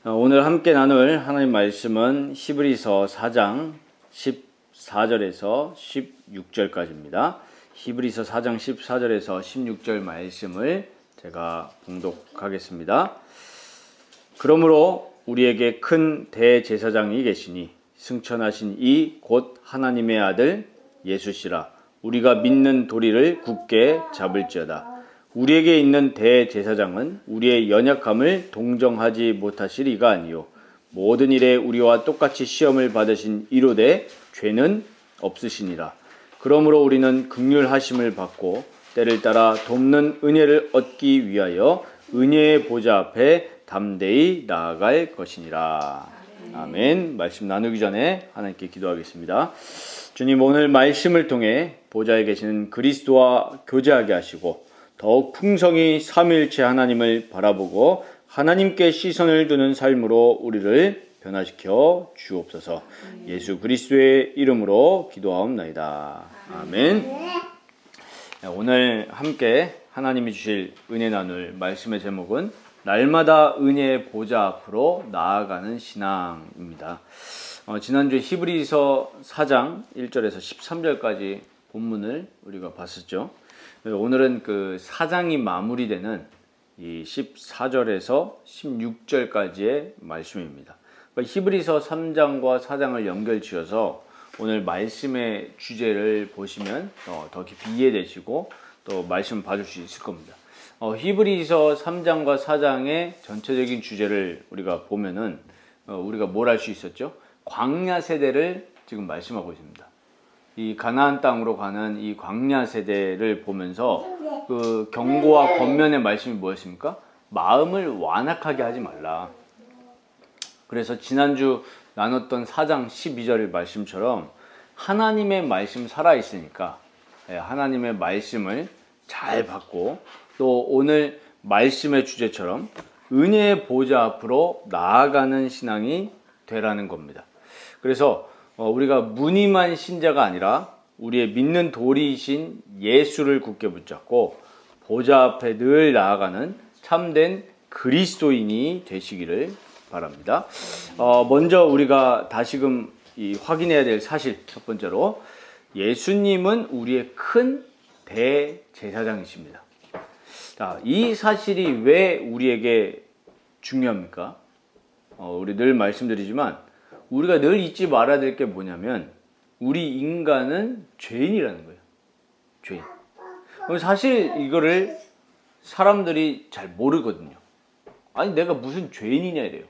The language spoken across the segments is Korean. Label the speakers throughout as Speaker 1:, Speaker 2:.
Speaker 1: 오늘 함께 나눌 하나님 말씀은 히브리서 4장 14절에서 16절까지입니다. 히브리서 4장 14절에서 16절 말씀을 제가 봉독하겠습니다. 그러므로 우리에게 큰 대제사장이 계시니 승천하신 이 곧 하나님의 아들 예수시라. 우리가 믿는 도리를 굳게 잡을지어다. 우리에게 있는 대제사장은 우리의 연약함을 동정하지 못하실 이가 아니요 모든 일에 우리와 똑같이 시험을 받으신 이로되 죄는 없으시니라. 그러므로 우리는 긍휼하심을 받고 때를 따라 돕는 은혜를 얻기 위하여 은혜의 보좌 앞에 담대히 나아갈 것이니라. 아멘. 말씀 나누기 전에 하나님께 기도하겠습니다. 주님, 오늘 말씀을 통해 보좌에 계시는 그리스도와 교제하게 하시고 더욱 풍성히 삼위일체 하나님을 바라보고 하나님께 시선을 두는 삶으로 우리를 변화시켜 주옵소서. 예수 그리스도의 이름으로 기도하옵나이다. 아멘. 오늘 함께 하나님이 주실 은혜 나눌 말씀의 제목은 날마다 은혜의 보좌 앞으로 나아가는 신앙입니다. 지난주 히브리서 4장 1절에서 13절까지 본문을 우리가 봤었죠. 오늘은 그 4장이 마무리되는 이 14절에서 16절까지의 말씀입니다. 그러니까 히브리서 3장과 4장을 연결지어서 오늘 말씀의 주제를 보시면 더 깊이 이해되시고 또 말씀 봐줄 수 있을 겁니다. 히브리서 3장과 4장의 전체적인 주제를 우리가 보면은 우리가 뭘 알 수 있었죠? 광야 세대를 지금 말씀하고 있습니다. 이 가나안 땅으로 가는 이 광야 세대를 보면서 그 경고와 권면의 말씀이 뭐였습니까? 마음을 완악하게 하지 말라. 그래서 지난주 나눴던 4장 12절 말씀처럼 하나님의 말씀 살아있으니까 하나님의 말씀을 잘 받고 또 오늘 말씀의 주제처럼 은혜의 보좌 앞으로 나아가는 신앙이 되라는 겁니다. 그래서 우리가 무늬만 신자가 아니라 우리의 믿는 도리이신 예수를 굳게 붙잡고 보좌 앞에 늘 나아가는 참된 그리스도인이 되시기를 바랍니다. 먼저 우리가 다시금 확인해야 될 사실 첫 번째로 예수님은 우리의 큰 대제사장이십니다. 자, 이 사실이 왜 우리에게 중요합니까? 우리 늘 말씀드리지만 우리가 늘 잊지 말아야 될 게 뭐냐면 우리 인간은 죄인이라는 거예요. 죄인. 사실 이거를 사람들이 잘 모르거든요. 아니 내가 무슨 죄인이냐 이래요.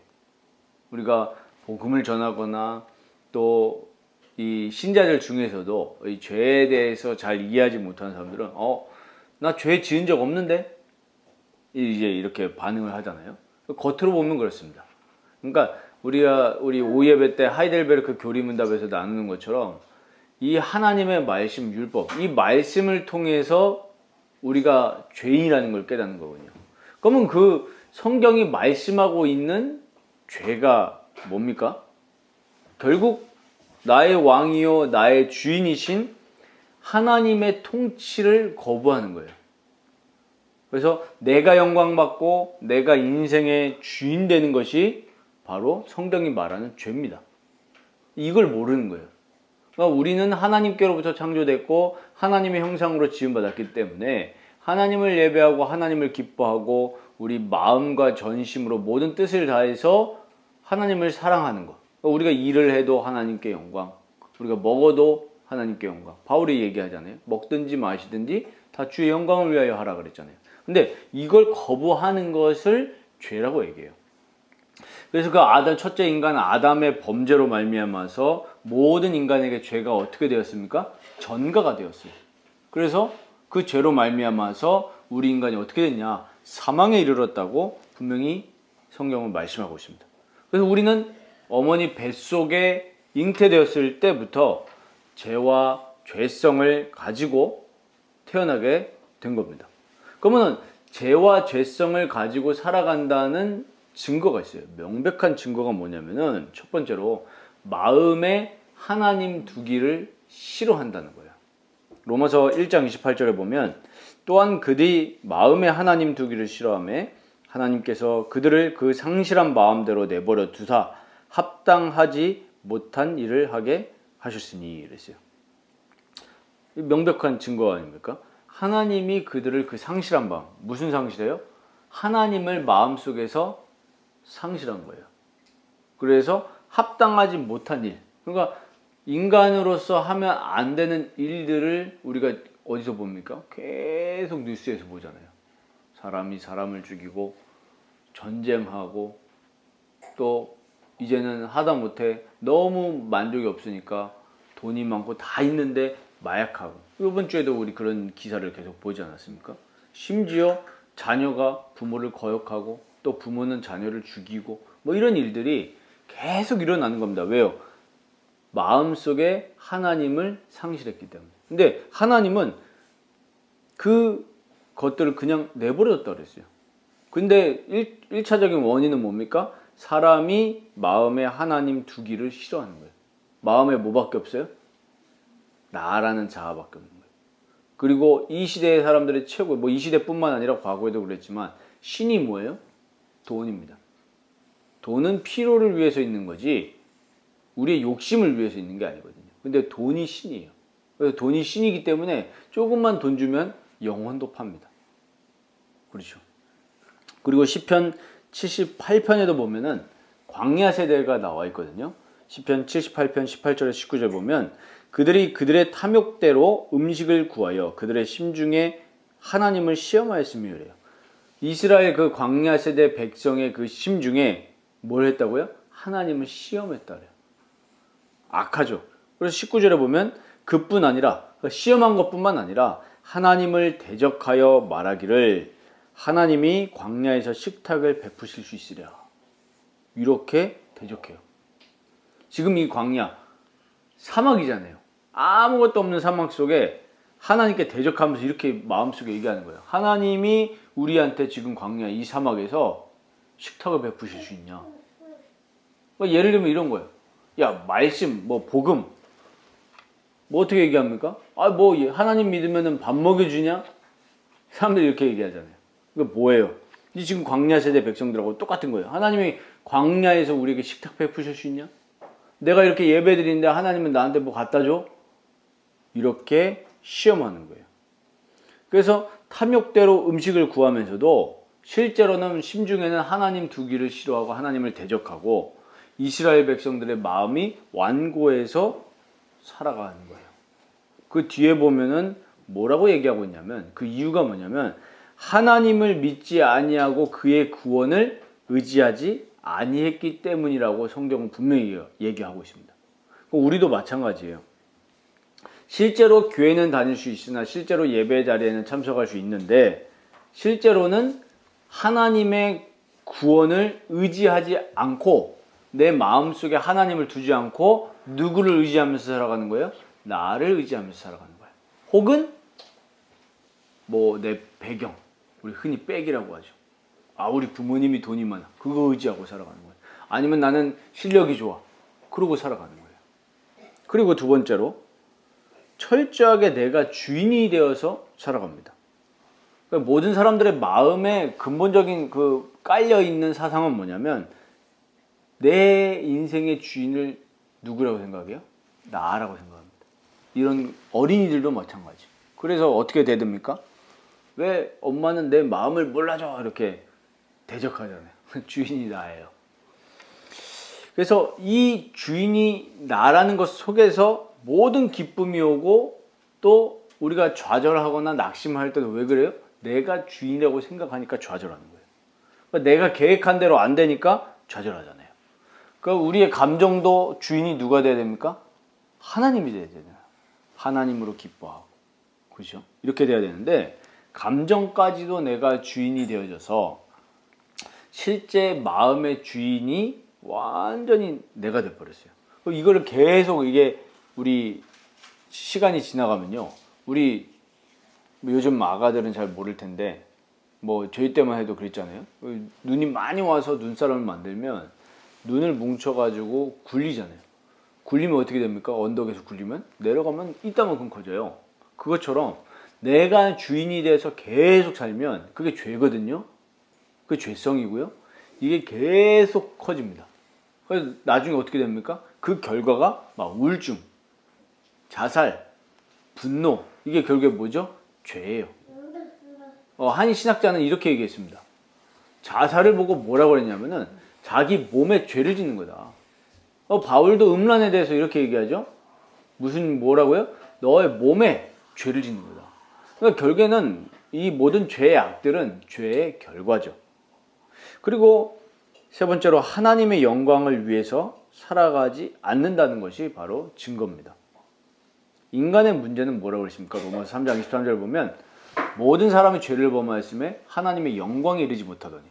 Speaker 1: 우리가 복음을 전하거나 또 이 신자들 중에서도 이 죄에 대해서 잘 이해하지 못하는 사람들은 나 죄 지은 적 없는데 이제 이렇게 반응을 하잖아요. 겉으로 보면 그렇습니다. 그러니까 우리 5예배 때 하이델베르크 교리문답에서 나누는 것처럼 이 하나님의 말씀 율법, 이 말씀을 통해서 우리가 죄인이라는 걸 깨닫는 거거든요. 그러면 그 성경이 말씀하고 있는 죄가 뭡니까? 결국 나의 왕이요 나의 주인이신 하나님의 통치를 거부하는 거예요. 그래서 내가 영광받고 내가 인생의 주인 되는 것이 바로 성경이 말하는 죄입니다. 이걸 모르는 거예요. 그러니까 우리는 하나님께로부터 창조됐고 하나님의 형상으로 지음받았기 때문에 하나님을 예배하고 하나님을 기뻐하고 우리 마음과 전심으로 모든 뜻을 다해서 하나님을 사랑하는 것. 그러니까 우리가 일을 해도 하나님께 영광, 우리가 먹어도 하나님께 영광. 바울이 얘기하잖아요. 먹든지 마시든지 다 주의 영광을 위하여 하라 그랬잖아요. 근데 이걸 거부하는 것을 죄라고 얘기해요. 그래서 그 첫째 인간 아담의 범죄로 말미암아서 모든 인간에게 죄가 어떻게 되었습니까? 전가가 되었어요. 그래서 그 죄로 말미암아서 우리 인간이 어떻게 됐냐? 사망에 이르렀다고 분명히 성경은 말씀하고 있습니다. 그래서 우리는 어머니 뱃속에 잉태되었을 때부터 죄와 죄성을 가지고 태어나게 된 겁니다. 그러면 죄와 죄성을 가지고 살아간다는 증거가 있어요. 명백한 증거가 뭐냐면은 첫 번째로 마음에 하나님 두기를 싫어한다는 거예요. 로마서 1장 28절에 보면 또한 그들이 마음에 하나님 두기를 싫어하며 하나님께서 그들을 그 상실한 마음대로 내버려 두사 합당하지 못한 일을 하게 하셨으니 이랬어요. 명백한 증거 아닙니까? 하나님이 그들을 그 상실한 마음, 무슨 상실이에요? 하나님을 마음속에서 상실한 거예요. 그래서 합당하지 못한 일, 그러니까 인간으로서 하면 안 되는 일들을 우리가 어디서 봅니까? 계속 뉴스에서 보잖아요. 사람이 사람을 죽이고 전쟁하고 또 이제는 하다못해 너무 만족이 없으니까 돈이 많고 다 있는데 마약하고, 이번 주에도 우리 그런 기사를 계속 보지 않았습니까? 심지어 자녀가 부모를 거역하고 또 부모는 자녀를 죽이고 뭐 이런 일들이 계속 일어나는 겁니다. 왜요? 마음속에 하나님을 상실했기 때문에. 근데 하나님은 그 것들을 그냥 내버렸다 그랬어요. 근데 1차적인 원인은 뭡니까? 사람이 마음에 하나님 두기를 싫어하는 거예요. 마음에 뭐밖에 없어요? 나라는 자아밖에 없는 거예요. 그리고 이 시대의 사람들의 최고, 뭐 이 시대뿐만 아니라 과거에도 그랬지만 신이 뭐예요? 돈입니다. 돈은 필요를 위해서 있는 거지 우리의 욕심을 위해서 있는 게 아니거든요. 근데 돈이 신이에요. 그래서 돈이 신이기 때문에 조금만 돈 주면 영혼도 팝니다. 그렇죠. 그리고 시편 78편에도 보면은 광야 세대가 나와 있거든요. 시편 78편 18절에 19절 보면 그들이 그들의 탐욕대로 음식을 구하여 그들의 심중에 하나님을 시험하였으며 그래요. 이스라엘 그 광야 세대 백성의 그 심중에 뭘 했다고요? 하나님을 시험했다 그래요. 악하죠. 그래서 19절에 보면 그뿐 아니라, 시험한 것뿐만 아니라 하나님을 대적하여 말하기를 하나님이 광야에서 식탁을 베푸실 수 있으랴. 이렇게 대적해요. 지금 이 광야 사막이잖아요. 아무것도 없는 사막 속에 하나님께 대적하면서 이렇게 마음속에 얘기하는 거예요. 하나님이 우리한테 지금 광야 이 사막에서 식탁을 베푸실 수 있냐. 예를 들면 이런 거예요. 야, 말씀, 뭐 복음, 뭐 어떻게 얘기합니까? 뭐 하나님 믿으면은 밥 먹여주냐? 사람들이 이렇게 얘기하잖아요. 이거 뭐예요? 이 지금 광야 세대 백성들하고 똑같은 거예요. 하나님이 광야에서 우리에게 식탁 베푸실 수 있냐? 내가 이렇게 예배 드리는데 하나님은 나한테 뭐 갖다 줘? 이렇게 시험하는 거예요. 그래서 탐욕대로 음식을 구하면서도 실제로는 심중에는 하나님 두기를 싫어하고 하나님을 대적하고 이스라엘 백성들의 마음이 완고해서 살아가는 거예요. 그 뒤에 보면은 뭐라고 얘기하고 있냐면, 그 이유가 뭐냐면 하나님을 믿지 아니하고 그의 구원을 의지하지 아니했기 때문이라고 성경은 분명히 얘기하고 있습니다. 우리도 마찬가지예요. 실제로 교회는 다닐 수 있으나 실제로 예배 자리에는 참석할 수 있는데 실제로는 하나님의 구원을 의지하지 않고 내 마음속에 하나님을 두지 않고 누구를 의지하면서 살아가는 거예요? 나를 의지하면서 살아가는 거예요. 혹은 뭐 내 배경, 우리 흔히 백이라고 하죠. 우리 부모님이 돈이 많아. 그거 의지하고 살아가는 거예요. 아니면 나는 실력이 좋아. 그러고 살아가는 거예요. 그리고 두 번째로 철저하게 내가 주인이 되어서 살아갑니다. 그러니까 모든 사람들의 마음에 근본적인 그 깔려있는 사상은 뭐냐면 내 인생의 주인을 누구라고 생각해요? 나라고 생각합니다. 이런 어린이들도 마찬가지. 그래서 어떻게 대듭니까? 왜 엄마는 내 마음을 몰라줘 이렇게 대적하잖아요. 주인이 나예요. 그래서 이 주인이 나라는 것 속에서 모든 기쁨이 오고 또 우리가 좌절하거나 낙심할 때도 왜 그래요? 내가 주인이라고 생각하니까 좌절하는 거예요. 그러니까 내가 계획한 대로 안 되니까 좌절하잖아요. 그러니까 우리의 감정도 주인이 누가 돼야 됩니까? 하나님이 돼야 되잖아요. 하나님으로 기뻐하고. 그렇죠? 이렇게 돼야 되는데 감정까지도 내가 주인이 되어져서 실제 마음의 주인이 완전히 내가 돼버렸어요. 이거를 계속 이게 우리 시간이 지나가면요. 우리 요즘 아가들은 잘 모를 텐데 뭐 저희 때만 해도 그랬잖아요. 눈이 많이 와서 눈사람을 만들면 눈을 뭉쳐가지고 굴리잖아요. 굴리면 어떻게 됩니까? 언덕에서 굴리면 내려가면 이따만큼 커져요. 그것처럼 내가 주인이 돼서 계속 살면 그게 죄거든요. 그게 죄성이고요. 이게 계속 커집니다. 그래서 나중에 어떻게 됩니까? 그 결과가 막 우울증, 자살, 분노, 이게 결국에 뭐죠? 죄예요. 한 신학자는 이렇게 얘기했습니다. 자살을 보고 뭐라고 그랬냐면은 자기 몸에 죄를 짓는 거다. 바울도 음란에 대해서 이렇게 얘기하죠. 뭐라고요? 너의 몸에 죄를 짓는 거다. 그러니까 결국에는 이 모든 죄의 악들은 죄의 결과죠. 그리고 세 번째로 하나님의 영광을 위해서 살아가지 않는다는 것이 바로 증거입니다. 인간의 문제는 뭐라고 그랬습니까? 로마서 3장 23절 보면 모든 사람이 죄를 범하였음에 하나님의 영광에 이르지 못하더니.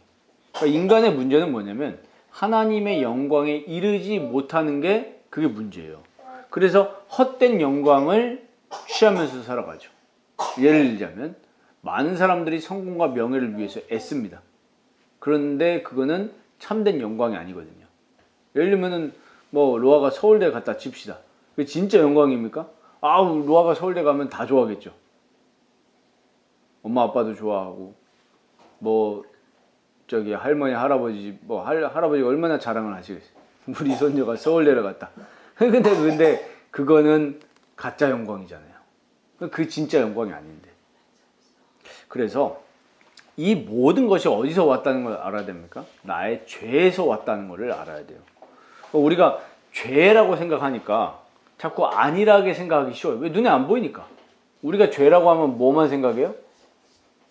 Speaker 1: 그러니까 인간의 문제는 뭐냐면 하나님의 영광에 이르지 못하는 게 그게 문제예요. 그래서 헛된 영광을 취하면서 살아가죠. 예를 들자면 많은 사람들이 성공과 명예를 위해서 애씁니다. 그런데 그거는 참된 영광이 아니거든요. 예를 들면은 로아가 서울대 갔다 칩시다. 그게 진짜 영광입니까? 로아가 서울대 가면 다 좋아하겠죠. 엄마 아빠도 좋아하고 할머니 할아버지 할아버지가 얼마나 자랑을 하시겠어요. 우리 손녀가 서울대를 갔다. 근데 그거는 가짜 영광이잖아요. 그 진짜 영광이 아닌데. 그래서 이 모든 것이 어디서 왔다는 걸 알아야 됩니까? 나의 죄에서 왔다는 것을 알아야 돼요. 우리가 죄라고 생각하니까 자꾸 안일하게 생각하기 쉬워요. 왜? 눈에 안 보이니까. 우리가 죄라고 하면 뭐만 생각해요?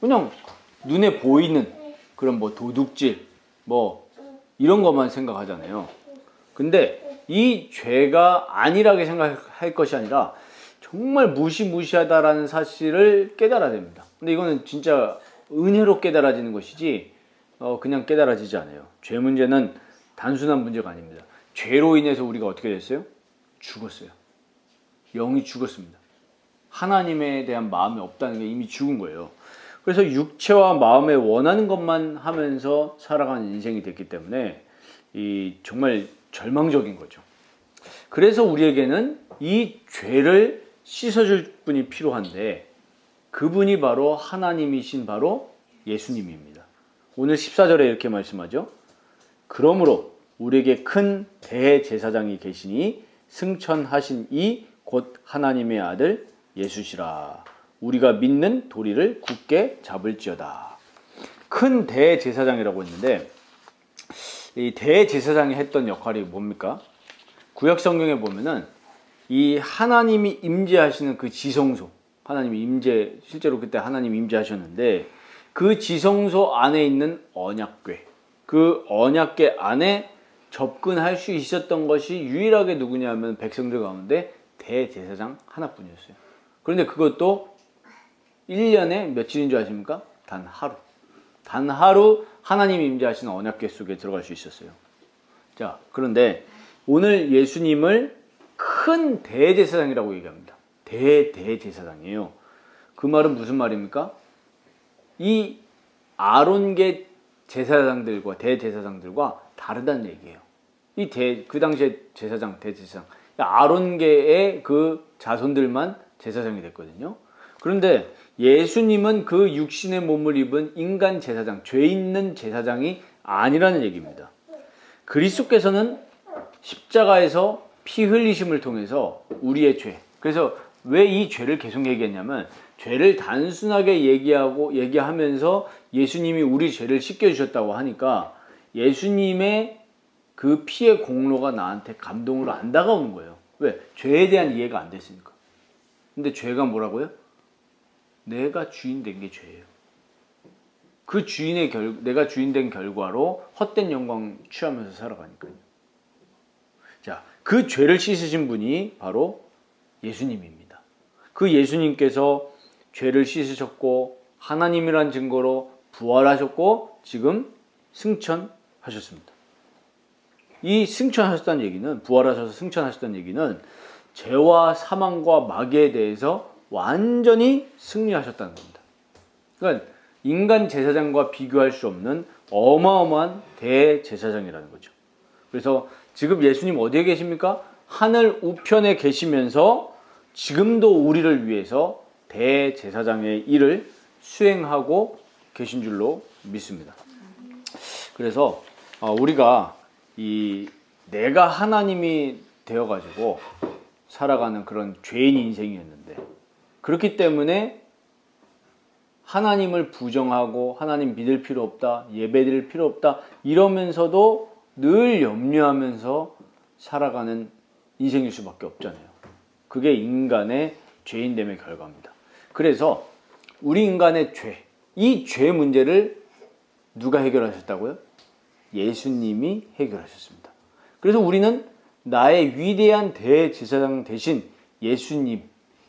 Speaker 1: 그냥 눈에 보이는 그런 도둑질 이런 것만 생각하잖아요. 근데 이 죄가 안일하게 생각할 것이 아니라 정말 무시무시하다라는 사실을 깨달아야 됩니다. 근데 이거는 진짜 은혜로 깨달아지는 것이지 그냥 깨달아지지 않아요. 죄 문제는 단순한 문제가 아닙니다. 죄로 인해서 우리가 어떻게 됐어요? 죽었어요. 영이 죽었습니다. 하나님에 대한 마음이 없다는 게 이미 죽은 거예요. 그래서 육체와 마음에 원하는 것만 하면서 살아가는 인생이 됐기 때문에 정말 절망적인 거죠. 그래서 우리에게는 이 죄를 씻어줄 분이 필요한데 그분이 바로 하나님이신 바로 예수님입니다. 오늘 14절에 이렇게 말씀하죠. 그러므로 우리에게 큰 대제사장이 계시니 승천하신 이 곧 하나님의 아들 예수시라. 우리가 믿는 도리를 굳게 잡을지어다. 큰 대제사장이라고 했는데 이 대제사장이 했던 역할이 뭡니까? 구약 성경에 보면은 이 하나님이 임재하시는 그 지성소, 실제로 그때 하나님이 임재하셨는데 그 지성소 안에 있는 언약궤, 그 언약궤 안에 접근할 수 있었던 것이 유일하게 누구냐면 백성들 가운데 대제사장 하나뿐이었어요. 그런데 그것도 1년에 며칠인 줄 아십니까? 단 하루. 단 하루 하나님이 임재하시는 언약궤 속에 들어갈 수 있었어요. 자, 그런데 오늘 예수님을 큰 대제사장이라고 얘기합니다. 대제사장이에요. 그 말은 무슨 말입니까? 이 아론계 제사장들과 대제사장들과 다르다는 얘기예요. 그 당시에 대제사장, 아론계의 그 자손들만 제사장이 됐거든요. 그런데 예수님은 그 육신의 몸을 입은 인간 제사장, 죄 있는 제사장이 아니라는 얘기입니다. 그리스도께서는 십자가에서 피 흘리심을 통해서 우리의 죄, 그래서 왜 이 죄를 계속 얘기했냐면 죄를 단순하게 얘기하면서 예수님이 우리 죄를 씻겨주셨다고 하니까 예수님의 그 피의 공로가 나한테 감동으로 안 다가오는 거예요. 왜? 죄에 대한 이해가 안 됐으니까. 근데 죄가 뭐라고요? 내가 주인 된 게 죄예요. 그 내가 주인 된 결과로 헛된 영광 취하면서 살아가니까요. 자, 그 죄를 씻으신 분이 바로 예수님입니다. 그 예수님께서 죄를 씻으셨고 하나님이란 증거로 부활하셨고 지금 승천하셨습니다. 이 승천하셨다는 얘기는, 부활하셔서 승천하셨다는 얘기는 죄와 사망과 마귀에 대해서 완전히 승리하셨다는 겁니다. 그러니까 인간 제사장과 비교할 수 없는 어마어마한 대제사장이라는 거죠. 그래서 지금 예수님 어디에 계십니까? 하늘 우편에 계시면서 지금도 우리를 위해서 대제사장의 일을 수행하고 계신 줄로 믿습니다. 그래서 우리가 내가 하나님이 되어가지고 살아가는 그런 죄인 인생이었는데, 그렇기 때문에 하나님을 부정하고 하나님 믿을 필요 없다, 예배드릴 필요 없다 이러면서도 늘 염려하면서 살아가는 인생일 수밖에 없잖아요. 그게 인간의 죄인됨의 결과입니다. 그래서 우리 인간의 죄, 이 죄 문제를 누가 해결하셨다고요? 예수님이 해결하셨습니다. 그래서 우리는 나의 위대한 대제사장 대신 예수님,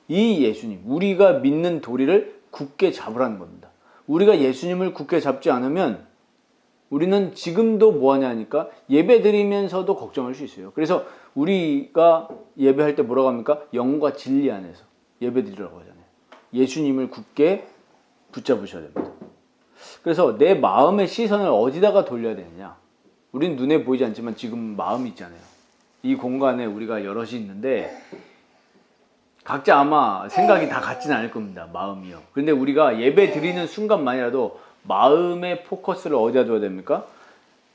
Speaker 1: 이 예수님, 우리가 믿는 도리를 굳게 잡으라는 겁니다. 우리가 예수님을 굳게 잡지 않으면 우리는 지금도 뭐하냐 하니까 예배 드리면서도 걱정할 수 있어요. 그래서 우리가 예배할 때 뭐라고 합니까? 영과 진리 안에서 예배 드리라고 하잖아요. 예수님을 굳게 붙잡으셔야 됩니다. 그래서 내 마음의 시선을 어디다가 돌려야 되느냐? 우린 눈에 보이지 않지만 지금 마음이 있잖아요. 이 공간에 우리가 여럿이 있는데 각자 아마 생각이 다 같지는 않을 겁니다. 마음이요. 그런데 우리가 예배 드리는 순간만이라도 마음의 포커스를 어디다 둬야 됩니까?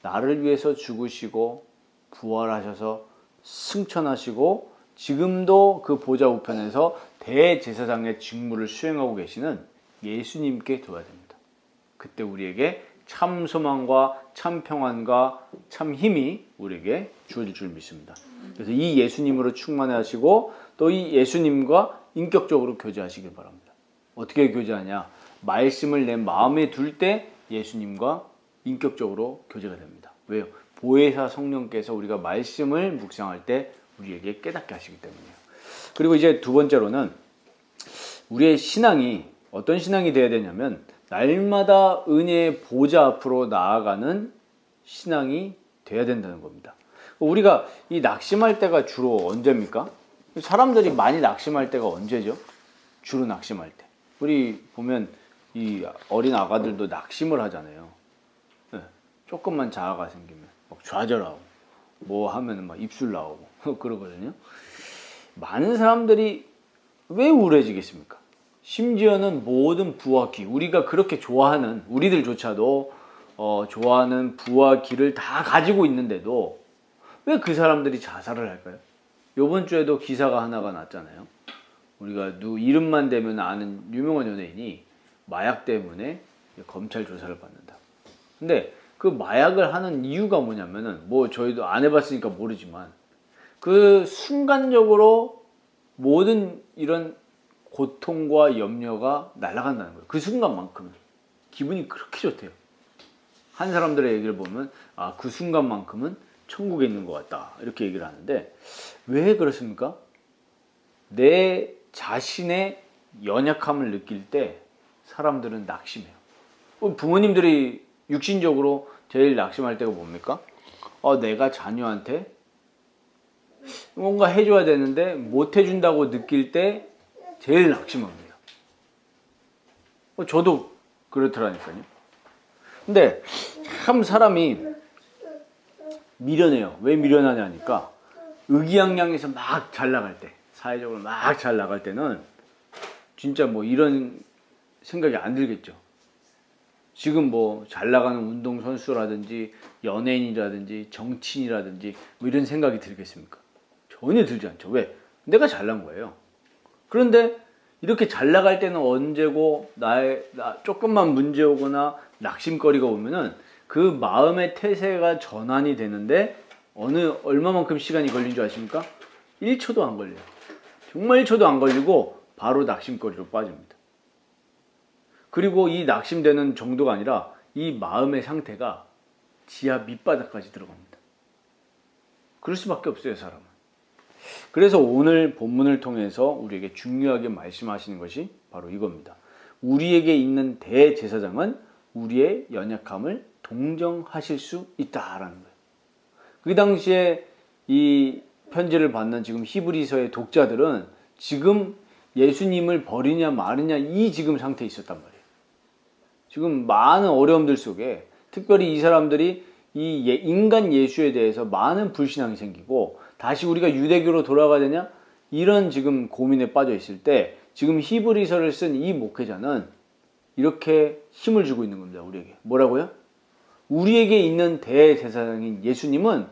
Speaker 1: 나를 위해서 죽으시고 부활하셔서 승천하시고 지금도 그 보좌 우편에서 대제사장의 직무를 수행하고 계시는 예수님께 둬야 됩니다. 그때 우리에게 참 소망과 참 평안과 참 힘이 우리에게 주어질 줄 믿습니다. 그래서 이 예수님으로 충만해 하시고 또 이 예수님과 인격적으로 교제하시길 바랍니다. 어떻게 교제하냐? 말씀을 내 마음에 둘 때 예수님과 인격적으로 교제가 됩니다. 왜요? 보혜사 성령께서 우리가 말씀을 묵상할 때 우리에게 깨닫게 하시기 때문이에요. 그리고 이제 두 번째로는 우리의 신앙이 어떤 신앙이 되어야 되냐면 날마다 은혜의 보좌 앞으로 나아가는 신앙이 되어야 된다는 겁니다. 우리가 이 낙심할 때가 주로 언제입니까? 사람들이 많이 낙심할 때가 언제죠? 주로 낙심할 때. 우리 보면 이 어린 아가들도 낙심을 하잖아요. 네, 조금만 자아가 생기면 막 좌절하고 뭐 하면 막 입술 나오고 그러거든요. 많은 사람들이 왜 우울해지겠습니까? 심지어는 모든 부와 기, 우리가 그렇게 좋아하는 우리들조차도 좋아하는 부와 기를 다 가지고 있는데도 왜 그 사람들이 자살을 할까요? 요번 주에도 기사가 하나가 났잖아요. 우리가 이름만 대면 아는 유명한 연예인이 마약 때문에 검찰 조사를 받는다. 근데 그 마약을 하는 이유가 뭐냐면은 뭐 저희도 안 해봤으니까 모르지만 그 순간적으로 모든 이런 고통과 염려가 날아간다는 거예요. 그 순간만큼은 기분이 그렇게 좋대요. 한 사람들의 얘기를 보면 그 순간만큼은 천국에 있는 것 같다 이렇게 얘기를 하는데 왜 그렇습니까? 내 자신의 연약함을 느낄 때 사람들은 낙심해요. 부모님들이 육신적으로 제일 낙심할 때가 뭡니까? 내가 자녀한테 뭔가 해줘야 되는데 못 해준다고 느낄 때 제일 낙심합니다. 저도 그렇더라니까요. 근데 참 사람이 미련해요. 왜 미련하냐니까 의기양양해서 막 잘 나갈 때, 사회적으로 막 잘 나갈 때는 진짜 뭐 이런 생각이 안 들겠죠. 지금 뭐 잘 나가는 운동선수라든지 연예인이라든지 정치인이라든지 뭐 이런 생각이 들겠습니까? 전혀 들지 않죠. 왜? 내가 잘난 거예요. 그런데 이렇게 잘 나갈 때는 언제고 조금만 문제 오거나 낙심거리가 오면은 그 마음의 태세가 전환이 되는데 얼마만큼 시간이 걸린 줄 아십니까? 1초도 안 걸려요. 정말 1초도 안 걸리고 바로 낙심거리로 빠집니다. 그리고 이 낙심되는 정도가 아니라 이 마음의 상태가 지하 밑바닥까지 들어갑니다. 그럴 수밖에 없어요, 사람은. 그래서 오늘 본문을 통해서 우리에게 중요하게 말씀하시는 것이 바로 이겁니다. 우리에게 있는 대제사장은 우리의 연약함을 동정하실 수 있다라는 거예요. 그 당시에 이 편지를 받는 지금 히브리서의 독자들은 지금 예수님을 버리냐 마느냐 이 지금 상태에 있었단 말이에요. 지금 많은 어려움들 속에 특별히 이 사람들이 이 인간 예수에 대해서 많은 불신앙이 생기고 다시 우리가 유대교로 돌아가야 되냐 이런 지금 고민에 빠져 있을 때 지금 히브리서를 쓴 이 목회자는 이렇게 힘을 주고 있는 겁니다. 우리에게. 뭐라고요? 우리에게 있는 대제사장인 예수님은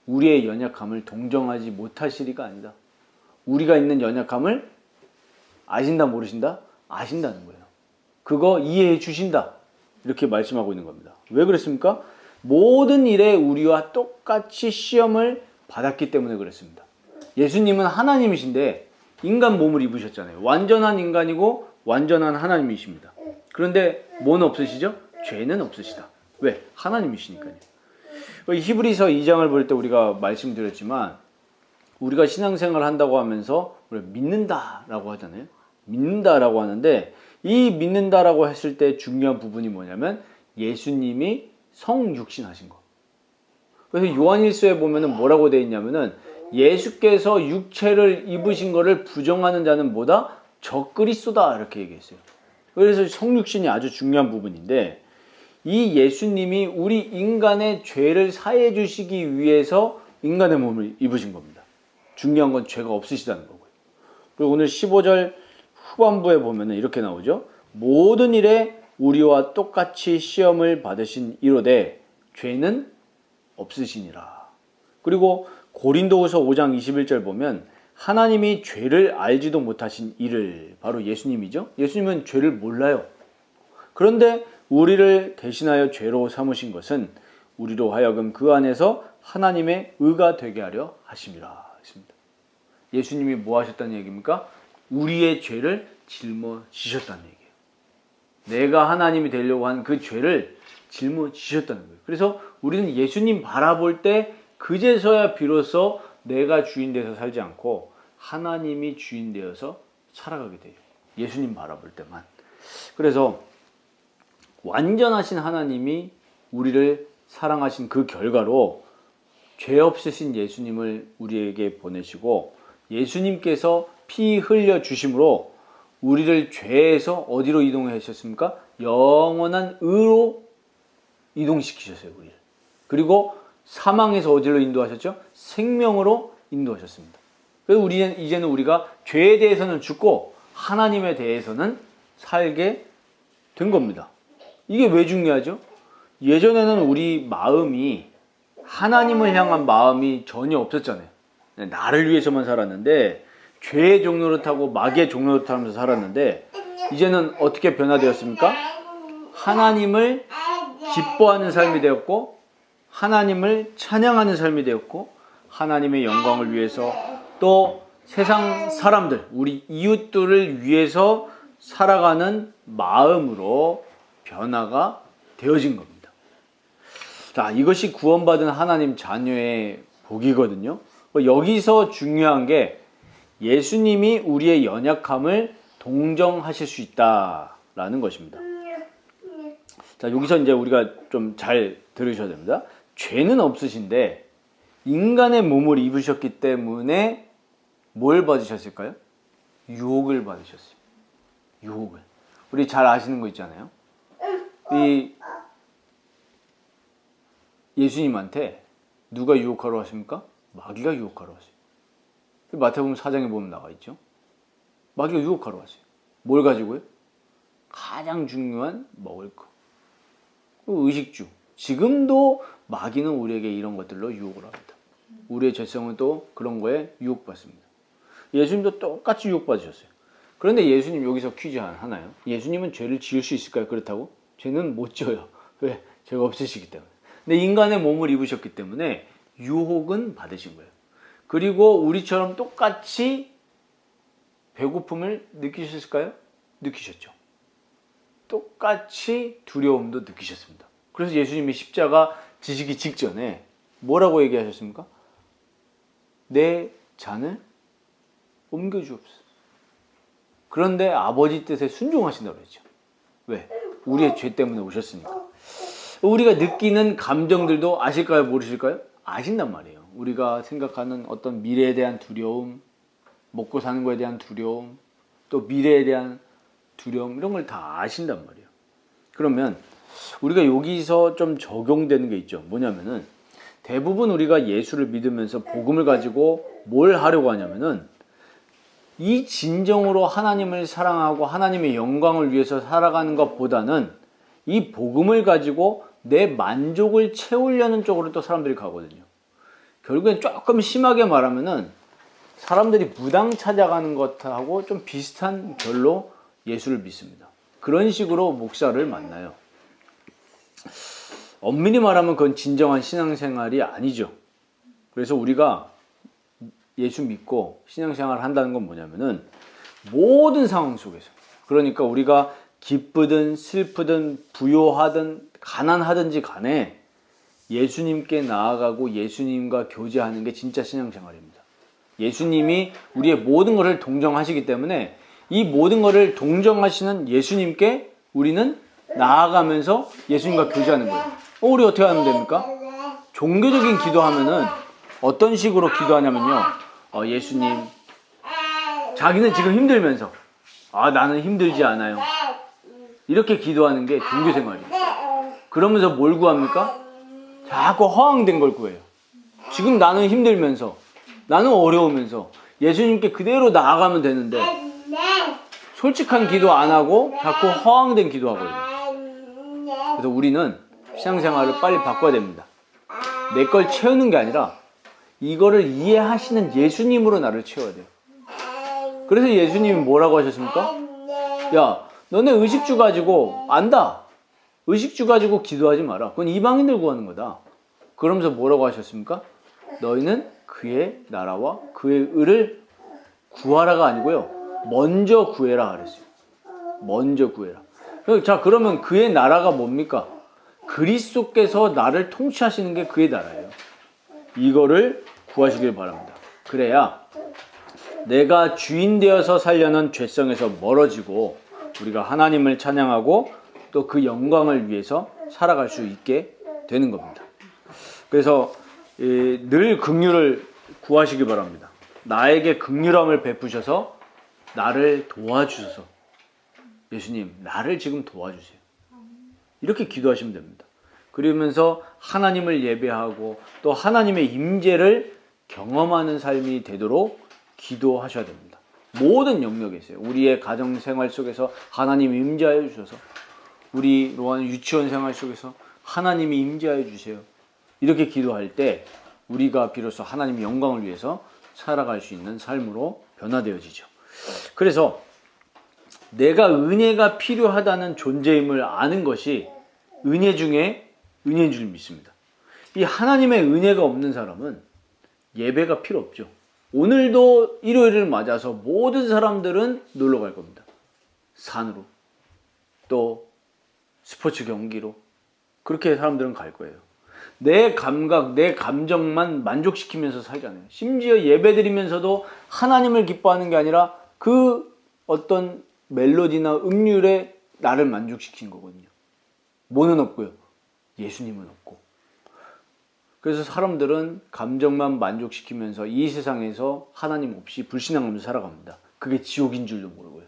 Speaker 1: 우리의 연약함을 동정하지 못하시리가 아니다. 우리가 있는 연약함을 아신다 모르신다? 아신다는 거예요. 그거 이해해 주신다. 이렇게 말씀하고 있는 겁니다. 왜 그랬습니까? 모든 일에 우리와 똑같이 시험을 받았기 때문에 그랬습니다. 예수님은 하나님이신데 인간 몸을 입으셨잖아요. 완전한 인간이고 완전한 하나님이십니다. 그런데 뭐는 없으시죠? 죄는 없으시다. 왜? 하나님이시니까요. 히브리서 2장을 볼 때 우리가 말씀드렸지만 우리가 신앙생활을 한다고 하면서 우리가 믿는다라고 하잖아요. 믿는다라고 하는데 이 믿는다라고 했을 때 중요한 부분이 뭐냐면 예수님이 성육신하신 거. 그래서 요한일서에 보면은 뭐라고 되어 있냐면은 예수께서 육체를 입으신 거를 부정하는 자는 뭐다? 적그리스도다 이렇게 얘기했어요. 그래서 성육신이 아주 중요한 부분인데 이 예수님이 우리 인간의 죄를 사해 주시기 위해서 인간의 몸을 입으신 겁니다. 중요한 건 죄가 없으시다는 거고요. 그리고 오늘 15절 후반부에 보면은 이렇게 나오죠. 모든 일에 우리와 똑같이 시험을 받으신 이로되 죄는 없으시니라. 그리고 고린도후서 5장 21절 보면 하나님이 죄를 알지도 못하신 이를, 바로 예수님이죠. 예수님은 죄를 몰라요. 그런데 우리를 대신하여 죄로 삼으신 것은 우리로 하여금 그 안에서 하나님의 의가 되게 하려 하심이라 했습니다. 예수님이 뭐 하셨다는 얘기입니까? 우리의 죄를 짊어지셨다는 얘기예요. 내가 하나님이 되려고 한 그 죄를 짊어지셨다는 거예요. 그래서 우리는 예수님 바라볼 때 그제서야 비로소 내가 주인 되어서 살지 않고 하나님이 주인 되어서 살아가게 돼요. 예수님 바라볼 때만. 그래서 완전하신 하나님이 우리를 사랑하신 그 결과로 죄 없으신 예수님을 우리에게 보내시고 예수님께서 피 흘려 주심으로 우리를 죄에서 어디로 이동하셨습니까? 영원한 의로 이동시키셨어요. 우리를. 그리고 사망에서 어디로 인도하셨죠? 생명으로 인도하셨습니다. 그래서 이제는 우리가 죄에 대해서는 죽고 하나님에 대해서는 살게 된 겁니다. 이게 왜 중요하죠? 예전에는 우리 마음이 하나님을 향한 마음이 전혀 없었잖아요. 나를 위해서만 살았는데 죄의 종로를 타고 마귀의 종로를 타면서 살았는데 이제는 어떻게 변화되었습니까? 하나님을 기뻐하는 삶이 되었고 하나님을 찬양하는 삶이 되었고 하나님의 영광을 위해서 또 세상 사람들, 우리 이웃들을 위해서 살아가는 마음으로 변화가 되어진 겁니다. 자, 이것이 구원받은 하나님 자녀의 복이거든요. 여기서 중요한 게 예수님이 우리의 연약함을 동정하실 수 있다라는 것입니다. 자, 여기서 이제 우리가 좀 잘 들으셔야 됩니다. 죄는 없으신데 인간의 몸을 입으셨기 때문에 뭘 받으셨을까요? 유혹을 받으셨어요. 유혹을. 우리 잘 아시는 거 있잖아요. 이 예수님한테 누가 유혹하러 왔습니까? 마귀가 유혹하러 왔어요. 마태복음 4장에 보면 나와 있죠. 마귀가 유혹하러 왔어요. 뭘 가지고요? 가장 중요한 먹을 거. 의식주. 지금도 마귀는 우리에게 이런 것들로 유혹을 합니다. 우리의 죄성은 또 그런 거에 유혹받습니다. 예수님도 똑같이 유혹받으셨어요. 그런데 예수님 여기서 퀴즈 하나요. 예수님은 죄를 지을 수 있을까요? 그렇다고? 죄는 못 지어요. 왜? 죄가 없으시기 때문에. 근데 인간의 몸을 입으셨기 때문에 유혹은 받으신 거예요. 그리고 우리처럼 똑같이 배고픔을 느끼셨을까요? 느끼셨죠. 똑같이 두려움도 느끼셨습니다. 그래서 예수님이 십자가 지시기 직전에 뭐라고 얘기하셨습니까? 내 잔을 옮겨주옵소서. 그런데 아버지 뜻에 순종하신다고 했죠. 왜? 우리의 죄 때문에 오셨으니까. 우리가 느끼는 감정들도 아실까요? 모르실까요? 아신단 말이에요. 우리가 생각하는 어떤 미래에 대한 두려움, 먹고 사는 거에 대한 두려움, 또 미래에 대한 두려움, 이런 걸 다 아신단 말이에요. 그러면 우리가 여기서 좀 적용되는 게 있죠. 뭐냐면은 대부분 우리가 예수를 믿으면서 복음을 가지고 뭘 하려고 하냐면은 이 진정으로 하나님을 사랑하고 하나님의 영광을 위해서 살아가는 것보다는 이 복음을 가지고 내 만족을 채우려는 쪽으로 또 사람들이 가거든요. 결국엔 조금 심하게 말하면은 사람들이 무당 찾아가는 것하고 좀 비슷한 결로 예수를 믿습니다. 그런 식으로 목사를 만나요. 엄밀히 말하면 그건 진정한 신앙생활이 아니죠. 그래서 우리가 예수 믿고 신앙생활을 한다는 건 뭐냐면은 모든 상황 속에서, 그러니까 우리가 기쁘든 슬프든 부요하든 가난하든지 간에 예수님께 나아가고 예수님과 교제하는 게 진짜 신앙생활입니다. 예수님이 우리의 모든 것을 동정하시기 때문에 이 모든 것을 동정하시는 예수님께 우리는 나아가면서 예수님과 교제하는 거예요. 우리 어떻게 하면 됩니까? 종교적인 기도하면은 어떤 식으로 기도하냐면요. 예수님, 자기는 지금 힘들면서 나는 힘들지 않아요. 이렇게 기도하는 게 종교생활이에요. 그러면서 뭘 구합니까? 자꾸 허황된 걸 구해요. 지금 나는 힘들면서, 나는 어려우면서 예수님께 그대로 나아가면 되는데 솔직한 기도 안 하고 자꾸 허황된 기도하거든요. 그래서 우리는 신앙생활을 빨리 바꿔야 됩니다. 내 걸 채우는 게 아니라 이거를 이해하시는 예수님으로 나를 채워야 돼요. 그래서 예수님이 뭐라고 하셨습니까? 야, 너네 의식주 가지고 안다. 의식주 가지고 기도하지 마라. 그건 이방인들 구하는 거다. 그러면서 뭐라고 하셨습니까? 너희는 그의 나라와 그의 의를 구하라가 아니고요. 먼저 구해라 그랬어요. 먼저 구해라. 자, 그러면 그의 나라가 뭡니까? 그리스도께서 나를 통치하시는 게 그의 나라예요. 이거를 구하시길 바랍니다. 그래야 내가 주인 되어서 살려는 죄성에서 멀어지고 우리가 하나님을 찬양하고 또 그 영광을 위해서 살아갈 수 있게 되는 겁니다. 그래서 늘 긍휼을 구하시기 바랍니다. 나에게 긍휼함을 베푸셔서 나를 도와주셔서, 예수님 나를 지금 도와주세요. 이렇게 기도하시면 됩니다. 그러면서 하나님을 예배하고 또 하나님의 임재를 경험하는 삶이 되도록 기도하셔야 됩니다. 모든 영역에서요. 우리의 가정생활 속에서 하나님 임재하여 주셔서, 우리로 하는 유치원 생활 속에서 하나님이 임재하여 주세요. 이렇게 기도할 때 우리가 비로소 하나님의 영광을 위해서 살아갈 수 있는 삶으로 변화되어지죠. 그래서 내가 은혜가 필요하다는 존재임을 아는 것이 은혜 중에 은혜인 줄 믿습니다. 이 하나님의 은혜가 없는 사람은 예배가 필요 없죠. 오늘도 일요일을 맞아서 모든 사람들은 놀러 갈 겁니다. 산으로, 또 스포츠 경기로, 그렇게 사람들은 갈 거예요. 내 감각, 내 감정만 만족시키면서 살잖아요. 심지어 예배드리면서도 하나님을 기뻐하는 게 아니라 그 어떤 멜로디나 음률에 나를 만족시키는 거거든요. 뭐는 없고요. 예수님은 없고. 그래서 사람들은 감정만 만족시키면서 이 세상에서 하나님 없이 불신앙하면서 살아갑니다. 그게 지옥인 줄도 모르고요.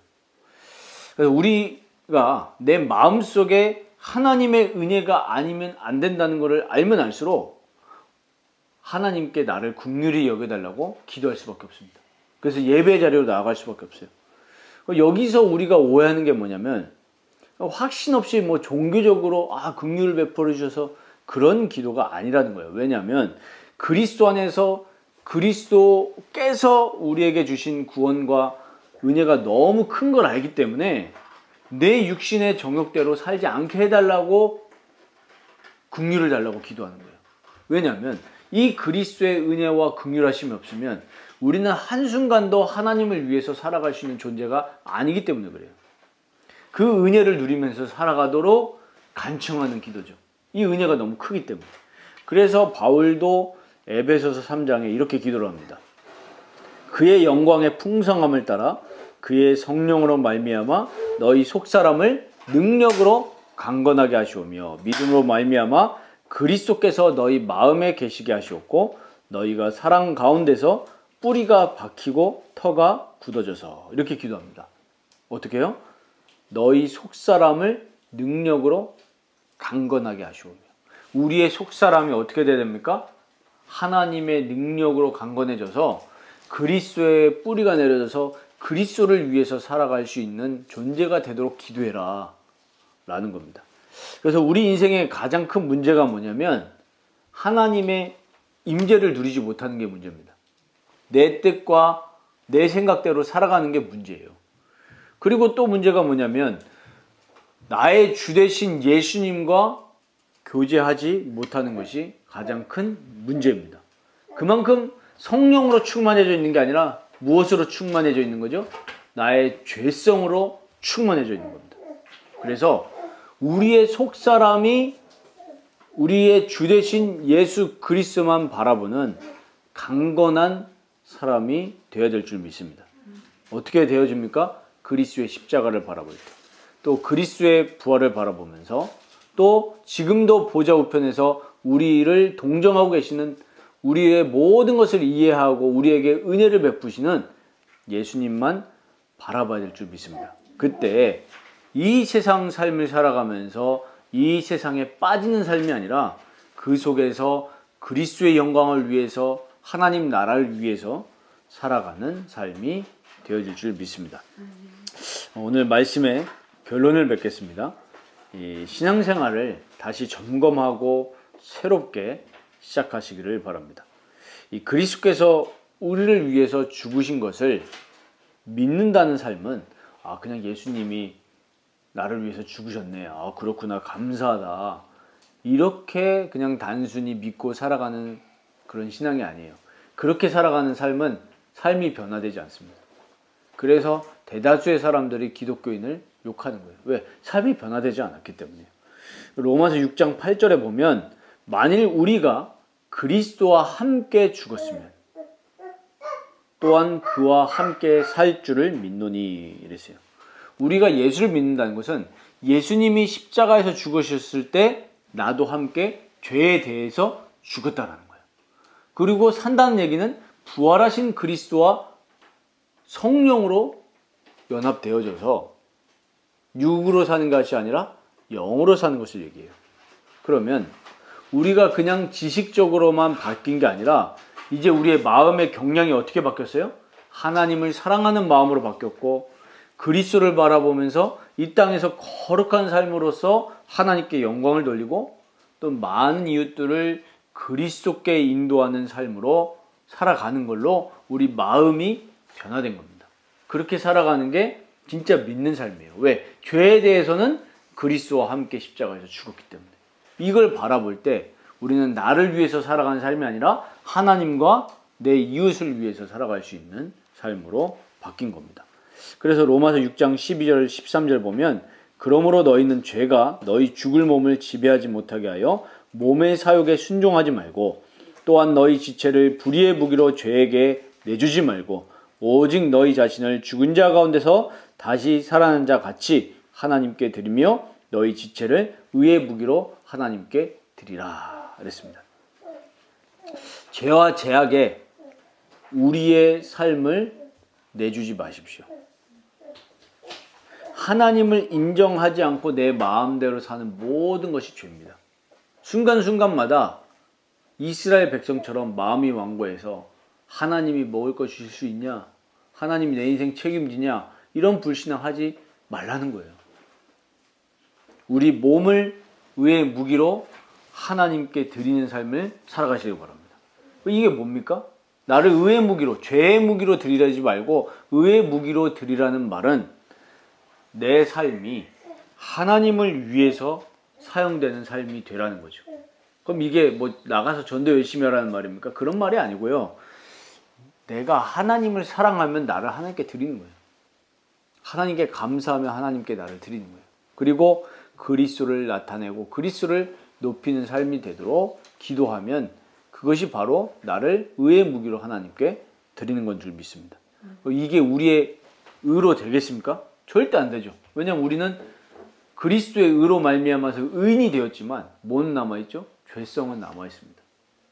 Speaker 1: 그래서 우리가 내 마음속에 하나님의 은혜가 아니면 안 된다는 것을 알면 알수록 하나님께 나를 긍휼히 여겨달라고 기도할 수밖에 없습니다. 그래서 예배 자리로 나아갈 수밖에 없어요. 여기서 우리가 오해하는 게 뭐냐면 확신 없이 뭐 종교적으로 긍휼을 베풀어 주셔서 그런 기도가 아니라는 거예요. 왜냐하면 그리스도 안에서 그리스도께서 우리에게 주신 구원과 은혜가 너무 큰 걸 알기 때문에 내 육신의 정욕대로 살지 않게 해달라고 긍휼을 달라고 기도하는 거예요. 왜냐하면 이 그리스도의 은혜와 긍휼하심이 없으면 우리는 한순간도 하나님을 위해서 살아갈 수 있는 존재가 아니기 때문에 그래요. 그 은혜를 누리면서 살아가도록 간청하는 기도죠. 이 은혜가 너무 크기 때문에. 그래서 바울도 에베소서 3장에 이렇게 기도를 합니다. 그의 영광의 풍성함을 따라 그의 성령으로 말미암아 너희 속사람을 능력으로 강건하게 하시오며 믿음으로 말미암아 그리스도께서 너희 마음에 계시게 하시옵고 너희가 사랑 가운데서 뿌리가 박히고 터가 굳어져서, 이렇게 기도합니다. 어떻게 해요? 너희 속사람을 능력으로 강건하게 하시오며. 우리의 속사람이 어떻게 돼야 됩니까? 하나님의 능력으로 강건해져서 그리스도의 뿌리가 내려져서 그리스도를 위해서 살아갈 수 있는 존재가 되도록 기도해라 라는 겁니다. 그래서 우리 인생의 가장 큰 문제가 뭐냐면 하나님의 임재를 누리지 못하는 게 문제입니다. 내 뜻과 내 생각대로 살아가는 게 문제예요. 그리고 또 문제가 뭐냐면 나의 주 되신 예수님과 교제하지 못하는 것이 가장 큰 문제입니다. 그만큼 성령으로 충만해져 있는 게 아니라 무엇으로 충만해져 있는 거죠? 나의 죄성으로 충만해져 있는 겁니다. 그래서 우리의 속사람이 우리의 주 되신 예수 그리스도만 바라보는 강건한 사람이 되어야 될 줄 믿습니다. 어떻게 되어집니까? 그리스도의 십자가를 바라볼 때, 또 그리스도의 부활을 바라보면서, 또 지금도 보좌 우편에서 우리를 동정하고 계시는, 우리의 모든 것을 이해하고 우리에게 은혜를 베푸시는 예수님만 바라봐야 될 줄 믿습니다. 그때 이 세상 삶을 살아가면서 이 세상에 빠지는 삶이 아니라 그 속에서 그리스도의 영광을 위해서, 하나님 나라를 위해서 살아가는 삶이 되어질 줄 믿습니다. 오늘 말씀의 결론을 맺겠습니다. 이 신앙생활을 다시 점검하고 새롭게 시작하시기를 바랍니다. 이 그리스도께서 우리를 위해서 죽으신 것을 믿는다는 삶은 그냥 예수님이 나를 위해서 죽으셨네. 그렇구나. 감사하다. 이렇게 그냥 단순히 믿고 살아가는 그런 신앙이 아니에요. 그렇게 살아가는 삶은 삶이 변화되지 않습니다. 그래서 대다수의 사람들이 기독교인을 욕하는 거예요. 왜? 삶이 변화되지 않았기 때문이에요. 로마서 6장 8절에 보면 만일 우리가 그리스도와 함께 죽었으면 또한 그와 함께 살 줄을 믿노니 이랬어요. 우리가 예수를 믿는다는 것은 예수님이 십자가에서 죽으셨을 때 나도 함께 죄에 대해서 죽었다라는 거예요. 그리고 산다는 얘기는 부활하신 그리스도와 성령으로 연합되어져서 육으로 사는 것이 아니라 영으로 사는 것을 얘기해요. 그러면 우리가 그냥 지식적으로만 바뀐 게 아니라 이제 우리의 마음의 경향이 어떻게 바뀌었어요? 하나님을 사랑하는 마음으로 바뀌었고 그리스도를 바라보면서 이 땅에서 거룩한 삶으로서 하나님께 영광을 돌리고 또 많은 이웃들을 그리스도께 인도하는 삶으로 살아가는 걸로 우리 마음이 변화된 겁니다. 그렇게 살아가는 게 진짜 믿는 삶이에요. 왜? 죄에 대해서는 그리스도와 함께 십자가에서 죽었기 때문에. 이걸 바라볼 때 우리는 나를 위해서 살아가는 삶이 아니라 하나님과 내 이웃을 위해서 살아갈 수 있는 삶으로 바뀐 겁니다. 그래서 로마서 6장 12절 13절 보면 그러므로 너희는 죄가 너희 죽을 몸을 지배하지 못하게 하여 몸의 사욕에 순종하지 말고 또한 너희 지체를 불의의 무기로 죄에게 내주지 말고 오직 너희 자신을 죽은 자 가운데서 다시 살아난 자 같이 하나님께 드리며 너희 지체를 의의 무기로 하나님께 드리라 그랬습니다. 죄와 제약에 우리의 삶을 내주지 마십시오. 하나님을 인정하지 않고 내 마음대로 사는 모든 것이 죄입니다. 순간순간마다 이스라엘 백성처럼 마음이 완고해서 하나님이 먹을 것 주실 수 있냐? 하나님이 내 인생 책임지냐? 이런 불신앙하지 말라는 거예요. 우리 몸을 의의 무기로 하나님께 드리는 삶을 살아가시기 바랍니다. 이게 뭡니까? 나를 의의 무기로, 죄의 무기로 드리라지 말고 의의 무기로 드리라는 말은 내 삶이 하나님을 위해서 사용되는 삶이 되라는 거죠. 그럼 이게 뭐 나가서 전도 열심히 하라는 말입니까? 그런 말이 아니고요. 내가 하나님을 사랑하면 나를 하나님께 드리는 거예요. 하나님께 감사하며 하나님께 나를 드리는 거예요. 그리고 그리스도를 나타내고 그리스도를 높이는 삶이 되도록 기도하면 그것이 바로 나를 의의 무기로 하나님께 드리는 건 줄 믿습니다. 이게 우리의 의로 되겠습니까? 절대 안 되죠. 왜냐하면 우리는 그리스도의 의로 말미암아서 의인이 되었지만 뭐는 남아있죠? 죄성은 남아있습니다.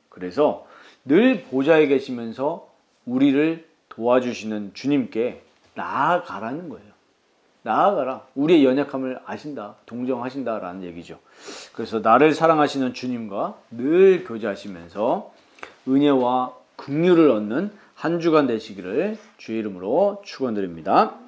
Speaker 1: 그래서 늘 보좌에 계시면서 우리를 도와주시는 주님께 나아가라는 거예요. 나아가라. 우리의 연약함을 아신다. 동정하신다라는 얘기죠. 그래서 나를 사랑하시는 주님과 늘 교제하시면서 은혜와 긍휼을 얻는 한 주간 되시기를 주의 이름으로 축원드립니다.